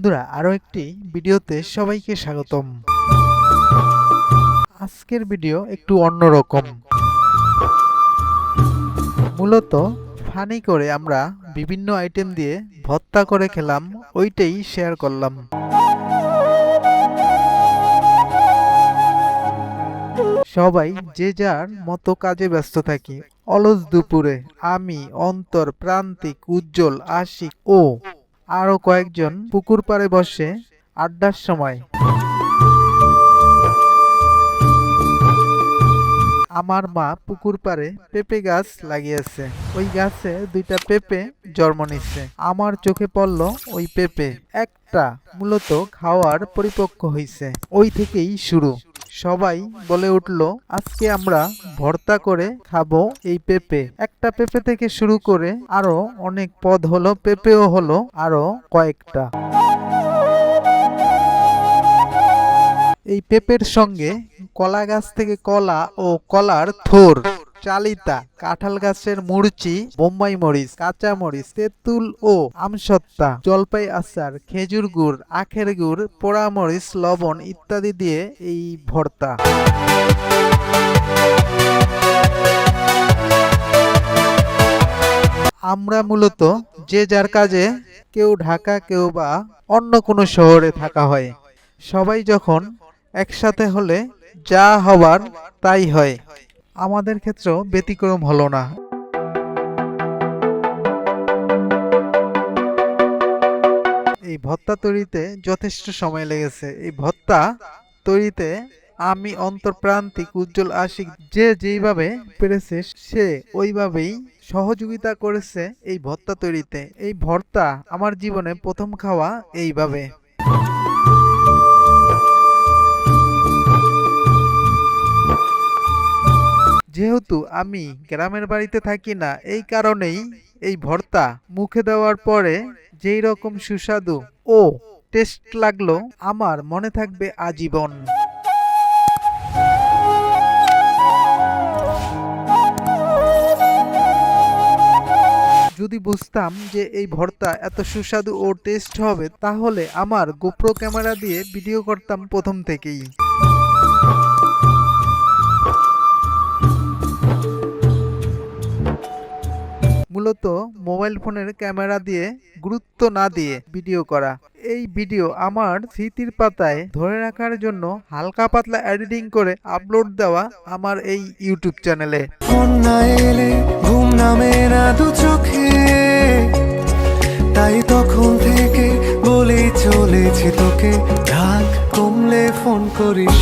বন্ধুরা, আরো একটি ভিডিওতে সবাইকে স্বাগতম। আজকের ভিডিও একটু অন্যরকম। মূলত ফানি করে আমরা বিভিন্ন আইটেম দিয়ে ভর্তা করে খেলাম, ওইটাই শেয়ার করলাম। সবাই যে যার মতো কাজে ব্যস্ত থাকি। অলস দুপুরে আমি, অন্তর, প্রান্তিক, উজ্জ্বল, আশিক ও আরো কয়েকজন পুকুর পাড়ে বসে আড্ডার সময় আমার মা পুকুর পাড়ে পেঁপে গাছ লাগিয়েছে। ওই গাছে দুইটা পেঁপে জন্ম নিচ্ছে। আমার চোখে পড়ল ওই পেঁপে একটা মূলত খাওয়ার পরিপক্ক হয়েছে। ওই থেকেই শুরু। সবাই বলে উঠল, আজকে আমরা ভর্তা করে খাবো এই পেঁপে। একটা পেঁপে থেকে শুরু করে আরো অনেক পদ হলো, পেঁপেও হলো আরো কয়েকটা। এই পেঁপের সঙ্গে কলা গাছ থেকে কলা ও কলার থোর, চালিতা, কাঁঠাল গাছের মুরচি, বোম্বাই মরিচ, কাঁচা মরিচ, তেঁতুল ও আমসত্তা, জলপাই আচার, খেজুর গুড়, আখের গুড়, পোড়া মরিচ, লবণ ইত্যাদি দিয়ে এই ভর্তা। আমরা মূলত যে যার কাজে, কেউ ঢাকা, কেউ বা অন্য কোনো শহরে থাকা হয়। সবাই যখন একসাথে হলে যা হবার তাই হয়। আমাদের ক্ষেত্রেও ব্যতিক্রম হলো না। এই ভর্তা তৈরিতে যথেষ্ট সময় লেগেছে। এই ভর্তা তৈরিতে আমি, অন্তর্প্রান্তিক, উজ্জ্বল, আশিক যে যেইভাবে পেরেছে সে ওইভাবেই সহযোগিতা করেছে এই ভর্তা তৈরিতে। এই ভর্তা আমার জীবনে প্রথম খাওয়া এইভাবে। যেহেতু আমি গ্রামের বাড়িতে থাকি না, এই কারণেই এই ভর্তা মুখে দেওয়ার পরে যেই রকম সুস্বাদু ও টেস্ট লাগলো, আমার মনে থাকবে আজীবন। যদি বুঝতাম যে এই ভর্তা এত সুস্বাদু ও টেস্ট হবে, তাহলে আমার গোপ্রো ক্যামেরা দিয়ে ভিডিও করতাম প্রথম থেকেই। মূলত মোবাইল ফোনের ক্যামেরা দিয়ে গুরুত্ব না দিয়ে ভিডিও করা। এই ভিডিও আমার স্মৃতির পাতায় ধরে রাখার জন্য হালকা পাতলা এডিটিং করে আপলোড দেওয়া আমার এই ইউটিউব চ্যানেলে। তাই তখন থেকে বলে চলেছি তোকে, রাগ কমলে ফোন করিস।